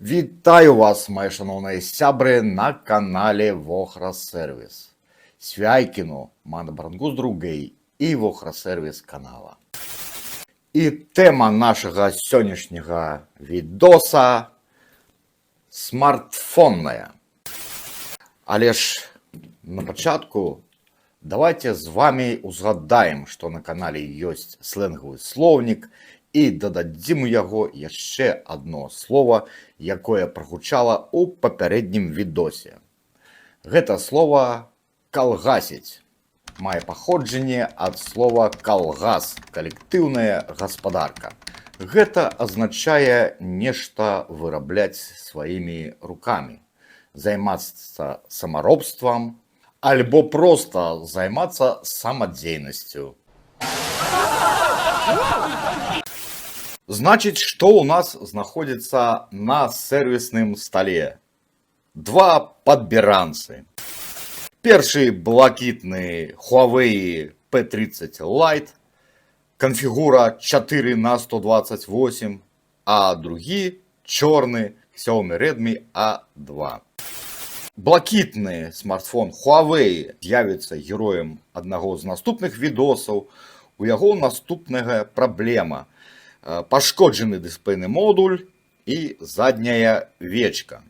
Вітаю вас, мої шановні сябри, на каналі Вохра Сервіс. Свяйкіну, мана брангу з другий і Вохра Сервіс канала. І тема нашого сьогоднішнього відоса смартфонная. Але ж на початку давайте з вами узгадаємо, що на каналі є сленговий словник, і додадзім яго яшчэ одно слово, якое прагучала у папярэднім відосе. Гэта слово «калгасіць» мае паходжанне ад слова «калгас» – калектыўная гаспадарка. Гэта азначае нешта вырабляць сваімі рукамі, займацца самаробствам альбо проста займацца самадзейнасцю. Значит, что у нас находится на сервисном столе? Два подбиранцы. Первый блакитный Huawei P30 Lite, конфигура 4х128, а другие черный Xiaomi Redmi A2. Блакитный смартфон Huawei з'явіцца героем одного з наступных відосаў. У яго наступная праблема. Пашкоджаны дысплейны модуль і задняя вечка.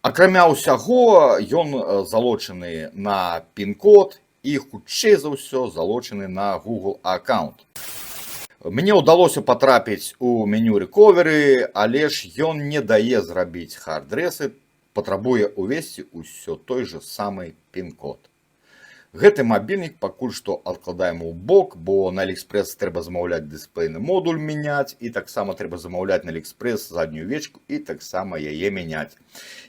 Акрамя ўсяго, ён залочаны на пін-код і хутчэй за ўсё залочаны на Google аккаунт. Мне ўдалося патрапіць у меню Recovery, але ж ён не дае зрабіць хард-рэсет, патрабуе увесці ўсё той же самы пін-код. Гэты мабільнік пакуль што адкладаем у бок, бо на Алиэкспрэс трэба замаўляць дысплейны модуль мяняць, і таксама трэба замаўляць на Алиэкспрэс заднюю вечку і таксама яе мяняць.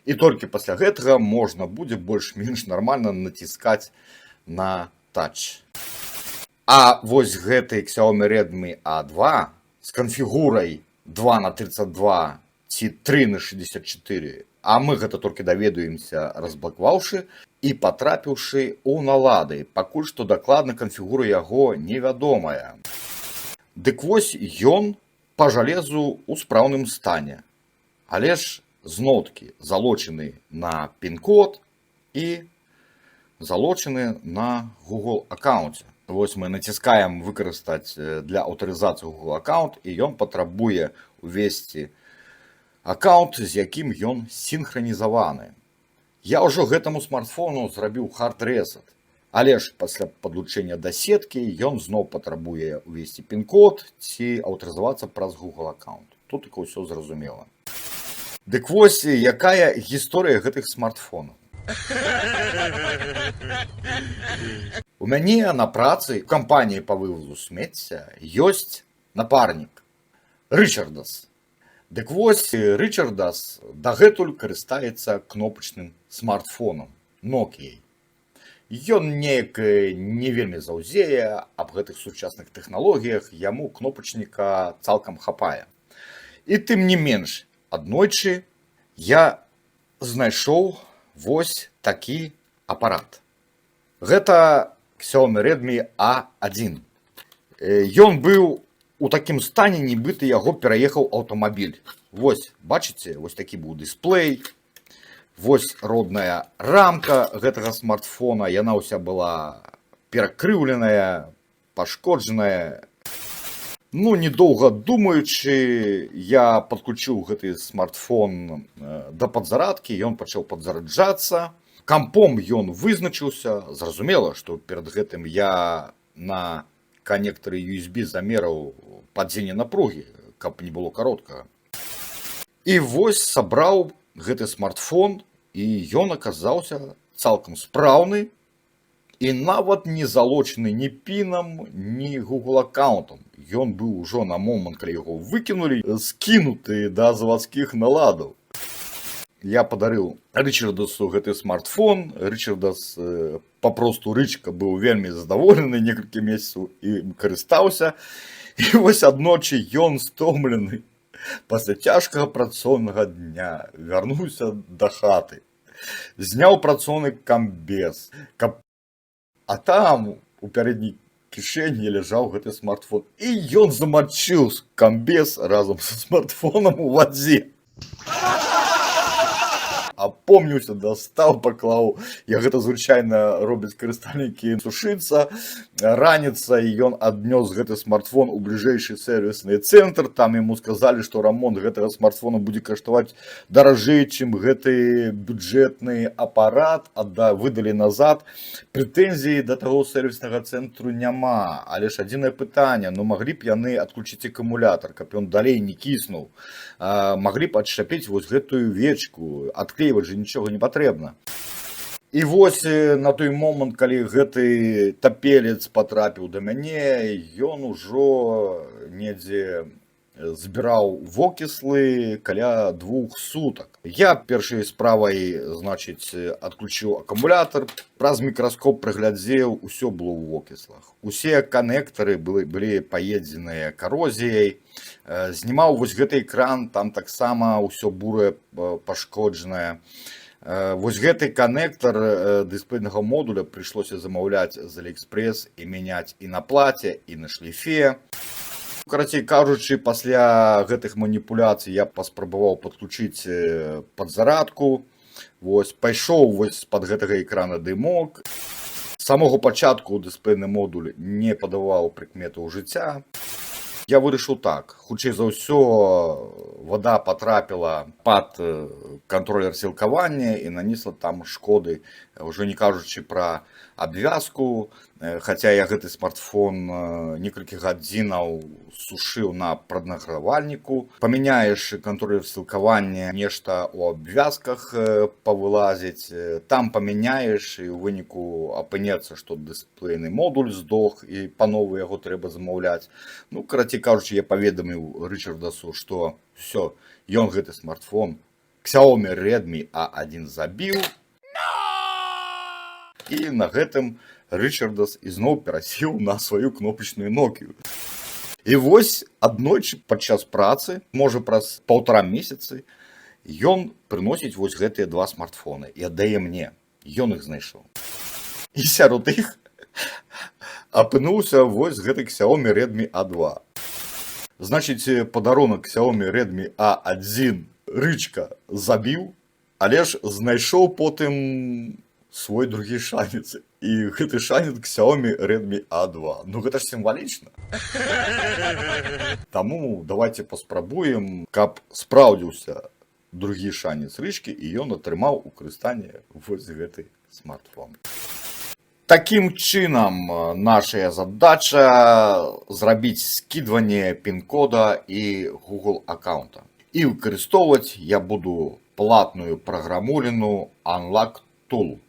І толькі пасля гэтага можна будзе больш-менш нармальна націскаць на тач. А вось гэты Xiaomi Redmi A2 з канфігурай 2х32 ці 3х64, а мы гэта толькі даведаемся, разблакаваўшы і патрапіўшы ў налады. Пакуль што дакладна канфігура яго невядомая. Дык вось ён па жалезу ў спраўным стане. Але ж зноў-такі залочаны на пін-код і залочаны на Google аккаунце. Вось мы націскаем выкарыстаць для аўтарызацыі Google аккаунт, і ён патрабуе увесці аккаунт, з якім ён сінхранізаваны. Я ўжо гэтаму смартфону зрабіў хард-рэсет, але ж пасля падлучэння да сеткі ён зноў патрабуе увесці пін-код ці аўтарызавацца праз Google аккаунт. Тут так усё зразумела. Дык вось, якая гісторыя гэтых смартфонаў? У мяне на працы в кампаніі па вывозу смецця ёсць напарнік Рычардас. Дык вось, Рычардас дагэтуль карыстаецца кнопачным смартфонам Nokia. Ён неяк не вельмі заўзее аб гэтых сучасных тэхналогіях, яму кнопачніка цалкам хапае. І тым не менш, аднойчы я знайшоў вось такі апарат. Гэта Xiaomi Redmi A1. Ён быў у такім стане, нібыта яго пераехаў аўтамабіль. Вось, бачыце, вось такі быў дысплей. Вось родная рамка гэтага смартфона. Яна ўся была перакрыўленая, пашкоджаная. Ну, недоўга думаючы, я падключыў гэты смартфон да падзарадкі, ён пачаў падзараджацца. Кампом ён вызначыўся. Зразумела, што перад гэтым я на коннекторы USB замераў падзенне напругі, каб не было кароткага. І вось сабраў гэты смартфон, і ён аказаўся цалкам спраўны і нават не залочаны ні пінам, ні Google аккаунтам. Ён быў ужо на момант, калі яго выкінулі, скінуты да завадскіх наладаў. Я падарыў Рычардасу гэты смартфон. Рычардас папросту Рычка быў вельмі задаволены некалькі месяцаў і карыстаўся. І вось аднойчы ён стомлены пасля цяжкага працоўнага дня вярнуўся да хаты. Зняў працоўны камбез, а там у пярэдняй кішэні ляжаў гэты смартфон. І ён замачыў камбез разам са смартфонам у вадзе. Апомніўся, дастаў, паклаў, як гэта звычайна робяць карыстальнікі, сушыцца. Раніцай ён аднёс гэты смартфон у бліжэйшы сервісны цэнтр. Там яму сказалі, што рамонт гэтага смартфона будзе каштаваць даражэй, чым гэты бюджэтны апарат. Выдалі назад. Прэтэнзій да таго сервіснага цэнтру няма. Але ж адзінае пытанне, ну маглі б яны адключыць акумулятар, каб ён далей не кіснуў. Маглі б адшчапіць вось гэтую вечку, адклейваць же нічога не патрэбна. І вось на той момант, калі гэты тапелец патрапіў да мяне, ён ужо недзе збіраў вокіслы каля 2 сутак. Я першай справай, значыць, адключыў акумулятар, праз мікраскоп прыглядзеў, усё было ў вокіслах. Усе канектары былі паедзеныя карозіяй. Знімаў вось гэты экран, там таксама ўсё бурае пашкоджанае. Вось гэты канектар дысплейнага модуля прыйшлося замаўляць з Алиэкспрэс і мяняць і на плаце, і на шліфе. Карацей кажучы, пасля гэтых маніпуляцый я паспрабаваў падключыць падзарадку. Вось, пайшоў вось з-пад гэтага экрана дымок. З самога пачатку дысплейны модуль не падаваў прыкметаў жыцця. Я вырашыў так, хутчэй за ўсё вода патрапіла пад кантролер сілкавання і нанесла там шкоды, ўжо не кажучы пра абвязку, хаця я гэты смартфон некалькі гадзінаў сушыў на праднагравальніку. Памяняеш кантролер сілкавання, нешта ў абвязках павылазіць, там памяняеш і ў выніку апынецца, што дысплейны модуль здох і па новы яго трэба замаўляць. Ну, карацей кажучы, я паведаміў Рычардасу, што всё, ён гэты смартфон Xiaomi Redmi A1 забіў. І на гэтым Рычардас ізноў перасеў на сваю кнопачную Nokia. І вось аднойчы падчас працы, можа праз 1,5 месяцы, ён прыносіць вось гэтыя 2 смартфоны і аддае мне. Ён іх знайшоў. І сярод іх апынуўся вось гэты Xiaomi Redmi A2. Значыць, падарунак Xiaomi Redmi A1 Рычка забіў, але ж знайшоў потым свой другі шанец. І гэты шанец Xiaomi Redmi A2. Ну гэта ж сімвалічна. Таму давайте паспрабуем, каб спраўдзіўся другі шанец Рычкі і ён атрымаў у карыстанне вось гэты смартфон. Такім чынам нашая задача зрабіць скідванне пін-кода і Google аккаунта. І выкарыстоўваць я буду платную праграмуліну Unlock Tool.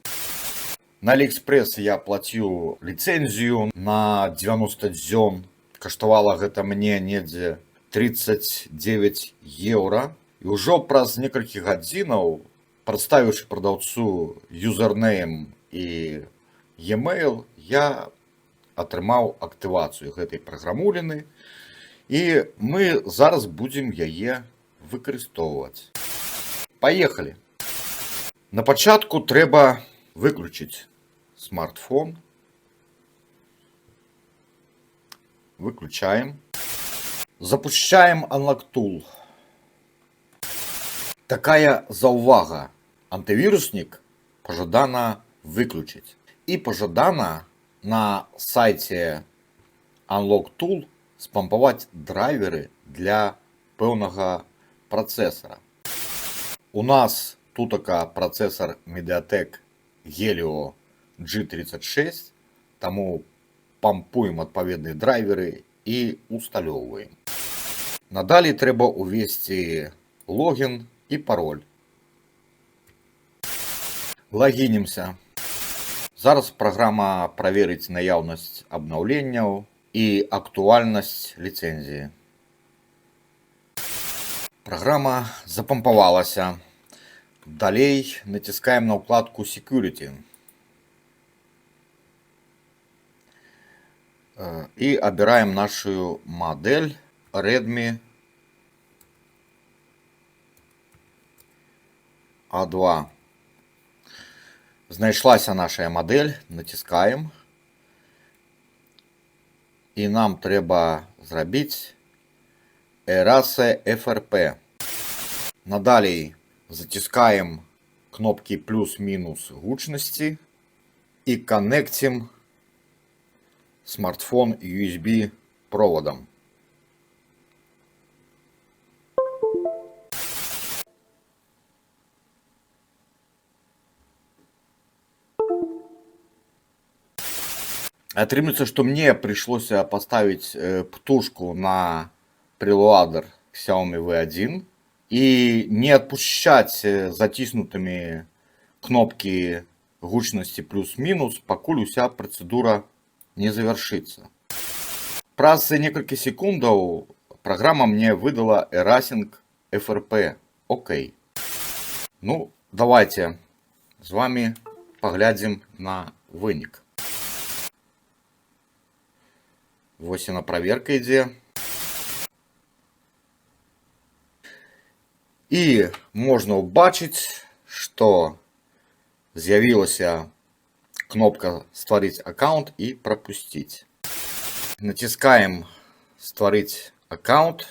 На Алиэкспрэс я плаціў ліцэнзію на 90 дзён. Каштавала гэта мне недзе 39 еўра. І ўжо праз некалькі гадзінаў, прадставіўшы прадаўцу юзернейм і e-mail, я атрымаў актывацыю гэтай праграмуліны. І мы зараз будзем яе выкарыстоўваць. Паехалі! На пачатку трэба выключыць смартфон. Выключаем. Запушчаем Unlock Tool. Такая заўвага. Антывіруснік пажадана выключыць. І пажадана на сайце Unlock Tool спампаваць драйверы для пэўнага працэсара. У нас тутака працэсар Mediatek Helio G36, таму пампуем адпаведныя драйверы і усталёўваем. Надалей трэба увесці логін і пароль. Лагінімся. Зараз праграма праверыць наяўнасць абнаўленняў і актуальнасць ліцэнзіі. Праграма запампавалася. Далей націскаем на ўкладку Security. І абіраем нашу мадэль Redmi A2. Знайшлася наша мадэль, націскаем. І нам трэба зрабіць Erase FRP. Надалей заціскаем кнопки плюс-минус гучности и коннектим смартфон USB проводом. Атрымліваецца, што мне прыйшлося паставіць птушку на прилуадер Xiaomi V1 и не отпускать затиснутыми кнопки гучности плюс-минус, покуль уся процедура не завершится. Праз некалькі секундаў программа мне выдала Erasing FRP. Окей. Ну, давайте с вами поглядим на вынік. Вось яна проверка ідзе. І можна ўбачыць, што з'явілася кнопка «Стварыць аккаунт» и «Пропустить». Натискаем «Стварыць аккаунт»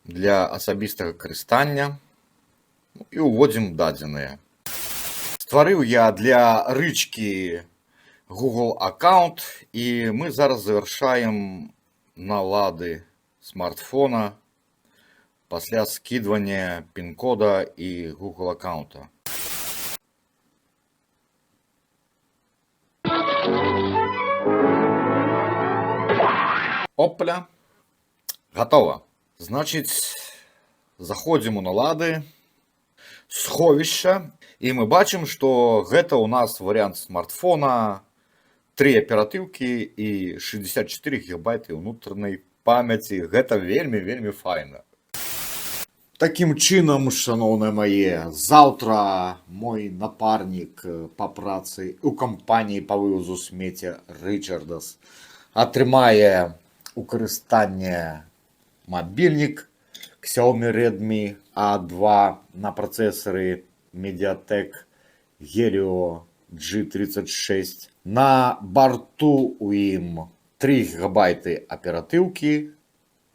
для асабістага карыстання і ўводзім дадзеныя. Стварыў я для рычкі Google аккаунт, и мы зараз завершаем налады смартфона после скидывания пин-кода и Google аккаунта. Опля, готово. Значит, заходим у налады, сховища, и мы бачим, что это у нас вариант смартфона, 3 аператыўкі і 64 гигабайты ўнутранай памяці. Гэта вельмі файна. Таким чынам, шановныя мае, заўтра мой напарнік па працы у кампаніі па вывозу смецця Ричардас атрымае у карыстанне мабільнік Xiaomi Redmi A2 на працэсары Mediatek Helio G36. На борту у ім 3 гигабайты аператыўкі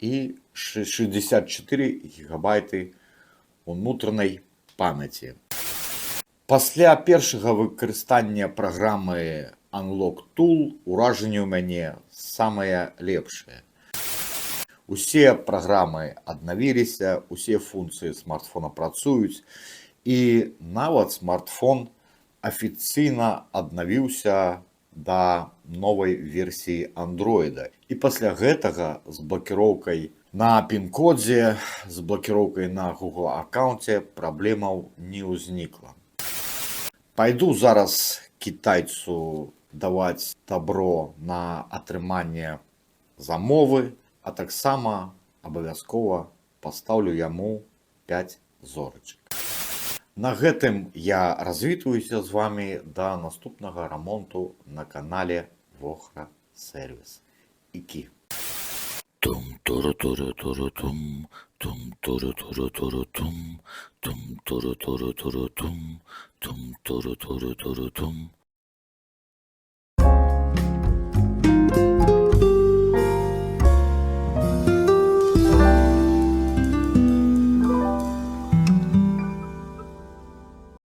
і 64 гигабайты унутранай памяці. Пасля першага выкарыстання праграмы Unlock Tool уражанне ў мяне самае лепшае. Усе праграмы аднавіліся, усе функцыі смартфона працуюць, і нават смартфон афіцыйна аднавіўся да новай версіі Android. І пасля гэтага з блакіроўкай на пін-кодзе, з блакіроўкай на Google аккаунце праблемаў не ўзнікла. Пайду зараз кітайцу даваць добро на атрыманне замовы, а таксама абавязкова пастаўлю яму 5 зорачак. На гэтым я развітваюся з вами да наступнага рамонту на канале Вохра Сервіс. Ікі. Тум-туру-туру-туру-тум, тум-туру-туру-туру-тум, тум-туру-туру-туру-тум, тум-туру-туру-туру-тум.